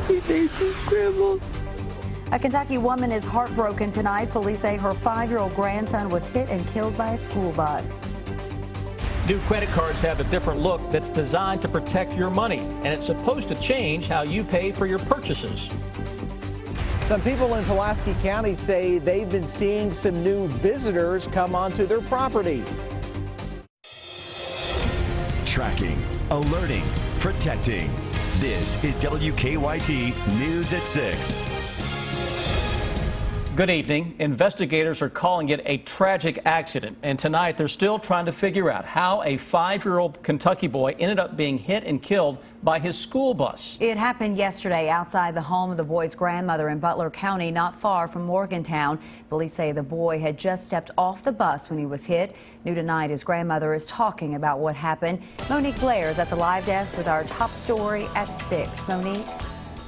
He needs his grandma. A Kentucky woman is heartbroken tonight. Police say her 5-year-old grandson was hit and killed by a school bus. New credit cards have a different look that's designed to protect your money, and it's supposed to change how you pay for your purchases. Some people in Pulaski County say they've been seeing some new visitors come onto their property. Tracking, alerting, protecting. This is WKYT News at 6. Good evening. Investigators are calling it a tragic accident, and tonight they're still trying to figure out how a 5-year-old Kentucky boy ended up being hit and killed by his school bus. It happened yesterday outside the home of the boy's grandmother in Butler County, not far from Morgantown. Police say the boy had just stepped off the bus when he was hit. New tonight, his grandmother is talking about what happened. Monique Blair is at the live desk with our top story at 6. Monique?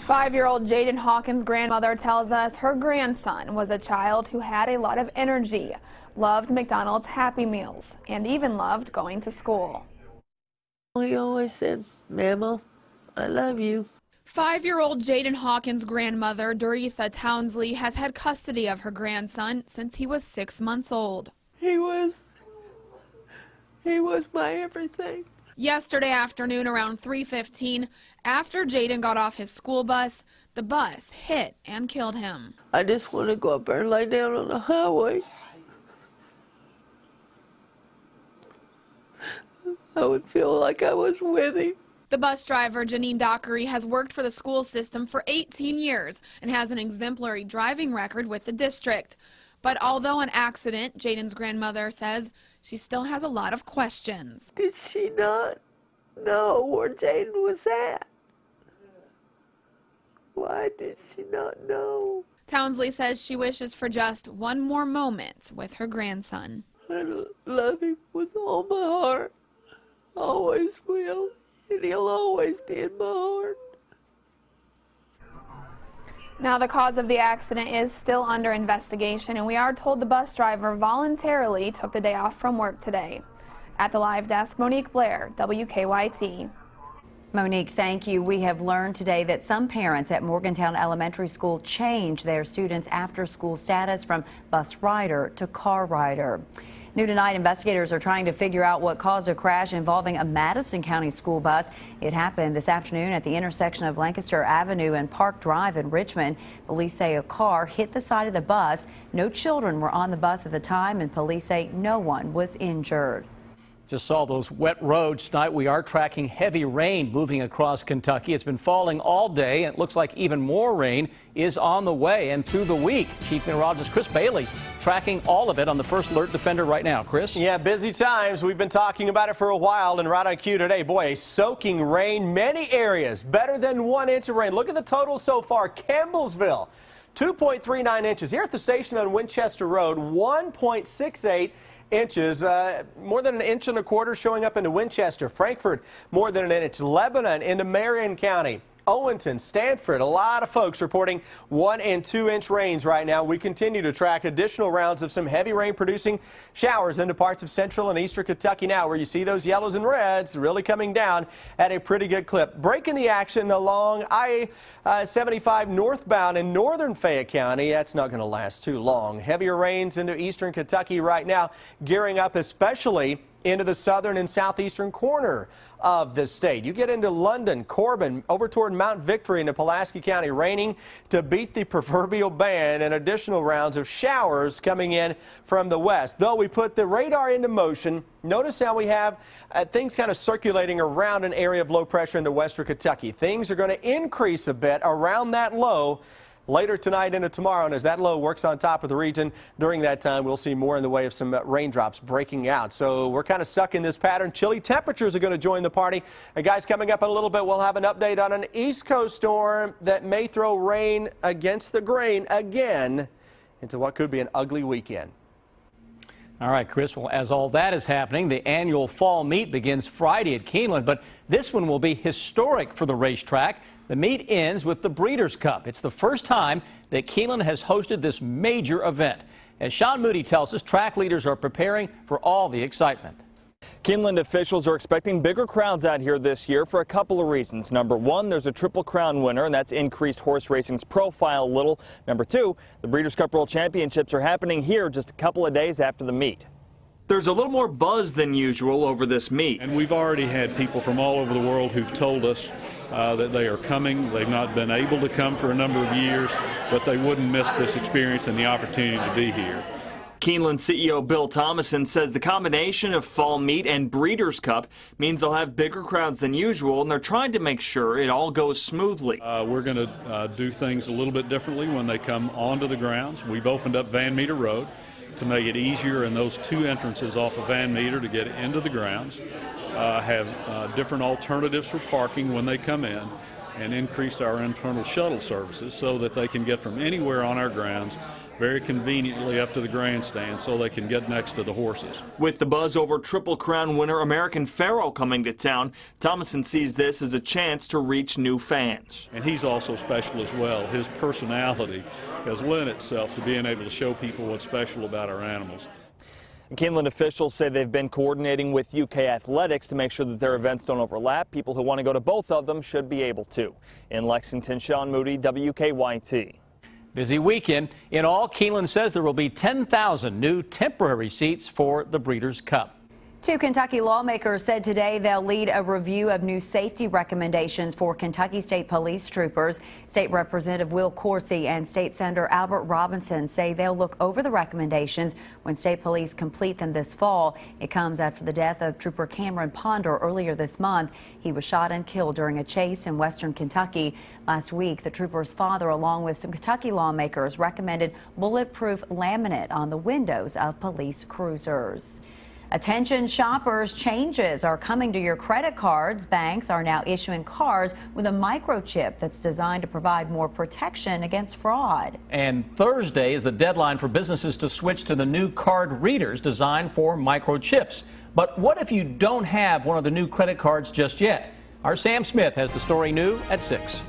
5-year-old Jaden Hawkins' grandmother tells us her grandson was a child who had a lot of energy, loved McDonald's Happy Meals, and even loved going to school. He always said, "Mama, I love you." 5-year-old Jaden Hawkins' grandmother, Doretha Townsley, has had custody of her grandson since he was 6 months old. He was my everything. Yesterday afternoon around 3:15, after Jaden got off his school bus, the bus hit and killed him. I just want to go up there and lay down on the highway. I would feel like I was with him. The bus driver, Janine Dockery, has worked for the school system for 18 years and has an exemplary driving record with the district. But although an accident, Jaden's grandmother says she still has a lot of questions. Did she not know where Jaden was at? Why did she not know? Townsley says she wishes for just one more moment with her grandson. I love him with all my heart. Always will. And he'll always be in my heart. Now, the cause of the accident is still under investigation, and we are told the bus driver voluntarily took the day off from work today. At the live desk, Monique Blair, WKYT. Monique, thank you. We have learned today that some parents at Morgantown Elementary School changed their students' after-school status from bus rider to car rider. New tonight, investigators are trying to figure out what caused a crash involving a Madison County school bus. It happened this afternoon at the intersection of Lancaster Avenue and Park Drive in Richmond. Police say a car hit the side of the bus. No children were on the bus at the time, and police say no one was injured. Just saw those wet roads tonight. We are tracking heavy rain moving across Kentucky. It's been falling all day, and it looks like even more rain is on the way and through the week. Chief Meteorologist Chris Bailey tracking all of it on the First Alert Defender right now. Chris? Yeah, busy times. We've been talking about it for a while, and right on cue today, boy, a soaking rain. Many areas better than 1 inch of rain. Look at the total so far. Campbellsville, 2.39 inches. Here at the station on Winchester Road, 1.68 inches, more than 1.25 inches showing up into Winchester. Frankfort, more than 1 inch. Lebanon into Marion County. Owenton, Stanford, a lot of folks reporting 1 and 2 inch rains right now. We continue to track additional rounds of some heavy rain producing showers into parts of central and eastern Kentucky now, where you see those yellows and reds really coming down at a pretty good clip. Breaking the action along I-75 northbound in northern Fayette County. That's not going to last too long. Heavier rains into eastern Kentucky right now, gearing up especially into the southern and southeastern corner of the state. You get into London, Corbin, over toward Mount Victory into Pulaski County, raining to beat the proverbial band, and additional rounds of showers coming in from the west. Though we put the radar into motion, notice how we have things kind of circulating around an area of low pressure into western Kentucky. Things are going to increase a bit around that low later tonight into tomorrow, and as that low works on top of the region during that time, we'll see more in the way of some raindrops breaking out. So we're kind of stuck in this pattern. Chilly temperatures are going to join the party. And guys, coming up in a little bit, we'll have an update on an East Coast storm that may throw rain against the grain again into what could be an ugly weekend. All right, Chris, well, as all that is happening, the annual fall meet begins Friday at Keeneland, but this one will be historic for the racetrack. The meet ends with the Breeders' Cup. It's the first time that Keeneland has hosted this major event. As Sean Moody tells us, track leaders are preparing for all the excitement. Keeneland officials are expecting bigger crowds out here this year for a couple of reasons. Number one, there's a Triple Crown winner, and that's increased horse racing's profile a little. Number two, the Breeders' Cup World Championships are happening here just a couple of days after the meet. There's a little more buzz than usual over this meet. And we've already had people from all over the world who've told us that they are coming. They've not been able to come for a number of years, but they wouldn't miss this experience and the opportunity to be here. Keeneland CEO Bill Thomason says the combination of fall meet and Breeders' Cup means they'll have bigger crowds than usual, and they're trying to make sure it all goes smoothly. We're going to do things a little bit differently when they come onto the grounds. We've opened up Van Meter Road to make it easier in those two entrances off of Van Meter to get into the grounds, have different alternatives for parking when they come in, and increased our internal shuttle services so that they can get from anywhere on our grounds very conveniently up to the grandstand so they can get next to the horses. With the buzz over Triple Crown winner American Pharoah coming to town, Thomason sees this as a chance to reach new fans. And he's also special as well. His personality has lent itself to being able to show people what's special about our animals. Keeneland officials say they've been coordinating with UK Athletics to make sure that their events don't overlap. People who want to go to both of them should be able to. In Lexington, Sean Moody, WKYT. Busy weekend. In all, Keeneland says there will be 10,000 new temporary seats for the Breeders' Cup. Two Kentucky lawmakers said today they'll lead a review of new safety recommendations for Kentucky State Police troopers. State Representative Will Coursey and State Senator Albert Robinson say they'll look over the recommendations when state police complete them this fall. It comes after the death of Trooper Cameron Ponder earlier this month. He was shot and killed during a chase in western Kentucky. Last week, the trooper's father, along with some Kentucky lawmakers, recommended bulletproof laminate on the windows of police cruisers. Attention shoppers, changes are coming to your credit cards. Banks are now issuing cards with a microchip that's designed to provide more protection against fraud. And Thursday is the deadline for businesses to switch to the new card readers designed for microchips. But what if you don't have one of the new credit cards just yet? Our Sam Smith has the story new at 6.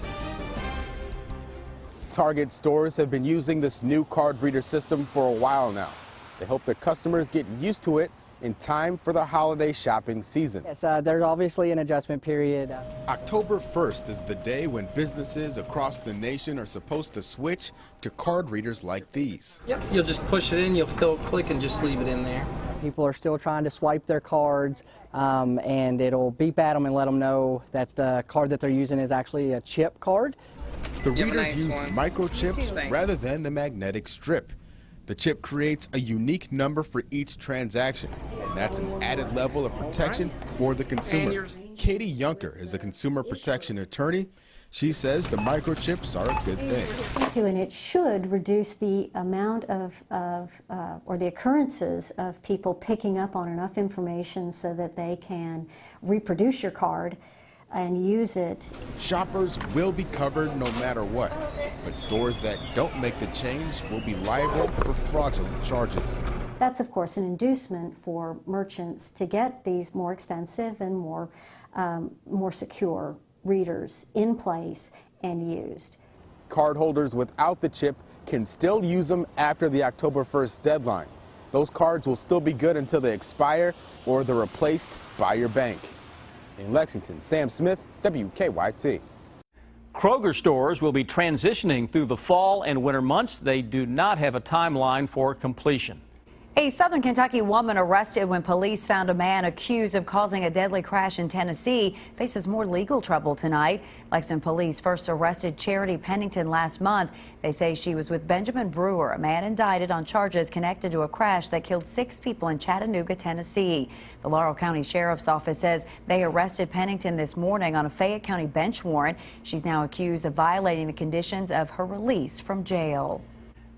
Target stores have been using this new card reader system for a while now. They hope their customers get used to it in time for the holiday shopping season. Yes, there's obviously an adjustment period. October 1st is the day when businesses across the nation are supposed to switch to card readers like these. Yep, you'll just push it in, you'll fill click and just leave it in there. People are still trying to swipe their cards, and it'll beep at them and let them know that the card that they're using is actually a chip card. The readers use microchips rather than the magnetic strip. The chip creates a unique number for each transaction, and that's an added level of protection for the consumer. Katie Yunker is a consumer protection attorney. She says the microchips are a good thing. And it should reduce the amount of or the occurrences of people picking up on enough information so that they can reproduce your card and use it. Shoppers will be covered no matter what, but stores that don't make the change will be liable for fraudulent charges. That's, of course, an inducement for merchants to get these more expensive and more secure readers in place and used. Cardholders without the chip can still use them after the October 1st deadline. Those cards will still be good until they expire or they're replaced by your bank. In Lexington, Sam Smith, WKYT. Kroger stores will be transitioning through the fall and winter months. They do not have a timeline for completion. A Southern Kentucky woman arrested when police found a man accused of causing a deadly crash in Tennessee faces more legal trouble tonight. Lexington police first arrested Charity Pennington last month. They say she was with Benjamin Brewer, a man indicted on charges connected to a crash that killed 6 people in Chattanooga, Tennessee. The Laurel County Sheriff's Office says they arrested Pennington this morning on a Fayette County bench warrant. She's now accused of violating the conditions of her release from jail.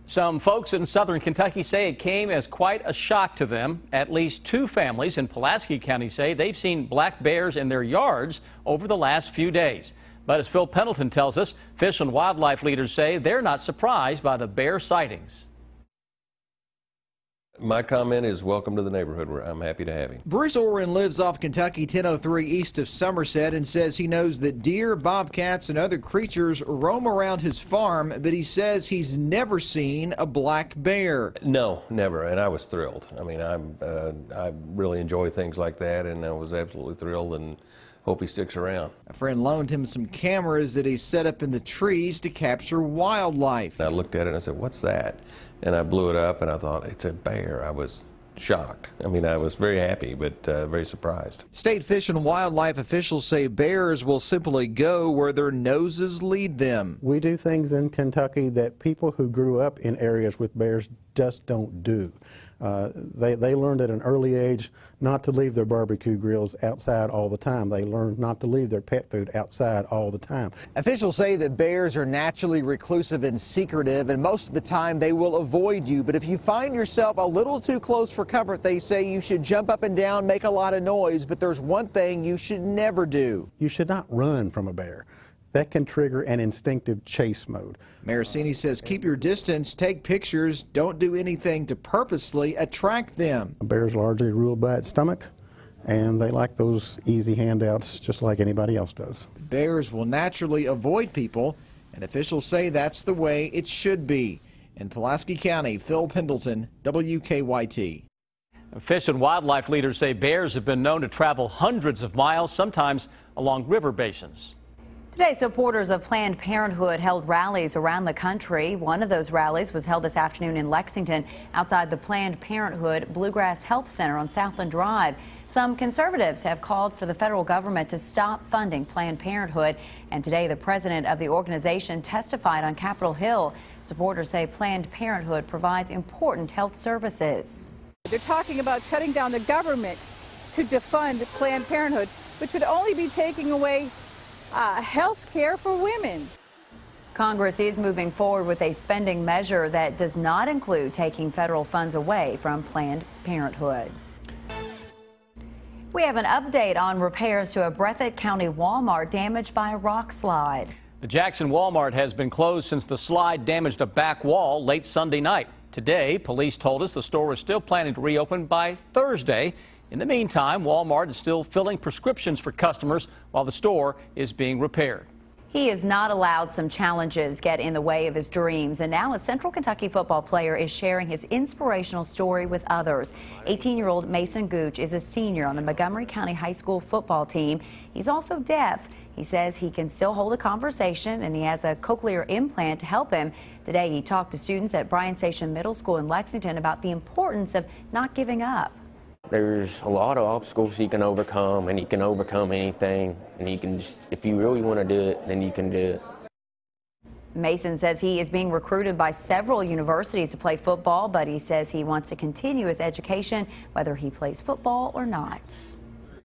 Some folks in southern Kentucky say it came as quite a shock to them. At least 2 families in Pulaski County say they've seen black bears in their yards over the last few days. But as Phil Pendleton tells us, fish and wildlife leaders say they're not surprised by the bear sightings. My comment is welcome to the neighborhood. I'm happy to have him. Bruce Orrin lives off Kentucky 1003 east of Somerset and says he knows that deer, bobcats, and other creatures roam around his farm, but he says he's never seen a black bear. No, never, and I was thrilled. I mean, I really enjoy things like that, and I was absolutely thrilled and hope he sticks around. A friend loaned him some cameras that he set up in the trees to capture wildlife. I looked at it and I said, "What's that?" And I blew it up and I thought, it's a bear. I was shocked. I mean, I was very happy, but very surprised. State Fish and Wildlife officials say bears will simply go where their noses lead them. We do things in Kentucky that people who grew up in areas with bears just don't do. They learned at an early age not to leave their barbecue grills outside all the time. They learned not to leave their pet food outside all the time. Officials say that bears are naturally reclusive and secretive, and most of the time they will avoid you. But if you find yourself a little too close for comfort, they say you should jump up and down, make a lot of noise. But there's one thing you should never do. You should not run from a bear. That can trigger an instinctive chase mode. Maricini says keep your distance, take pictures, don't do anything to purposely attract them. A bear is largely ruled by its stomach, and they like those easy handouts just like anybody else does. Bears will naturally avoid people, and officials say that's the way it should be. In Pulaski County, Phil Pendleton, WKYT. Fish and wildlife leaders say bears have been known to travel hundreds of miles, sometimes along river basins. Today, supporters of Planned Parenthood held rallies around the country. One of those rallies was held this afternoon in Lexington outside the Planned Parenthood Bluegrass Health Center on Southland Drive. Some conservatives have called for the federal government to stop funding Planned Parenthood. And today, the president of the organization testified on Capitol Hill. Supporters say Planned Parenthood provides important health services. They're talking about shutting down the government to defund Planned Parenthood, which would only be taking away health care for women. Congress is moving forward with a spending measure that does not include taking federal funds away from Planned Parenthood. We have an update on repairs to a Breathitt County Walmart damaged by a rock slide. The Jackson Walmart has been closed since the slide damaged a back wall late Sunday night. Today, police told us the store is still planning to reopen by Thursday. In the meantime, Walmart is still filling prescriptions for customers while the store is being repaired. He is not allowed some challenges get in the way of his dreams, and now a Central Kentucky football player is sharing his inspirational story with others. 18-year-old Mason Gooch is a senior on the Montgomery County High School football team. He's also deaf. He says he can still hold a conversation, and he has a cochlear implant to help him. Today, he talked to students at Bryan Station Middle School in Lexington about the importance of not giving up. There's a lot of obstacles you can overcome, and you can overcome anything, and you can just, if you really want to do it, then you can do it. Mason says he is being recruited by several universities to play football, but he says he wants to continue his education whether he plays football or not.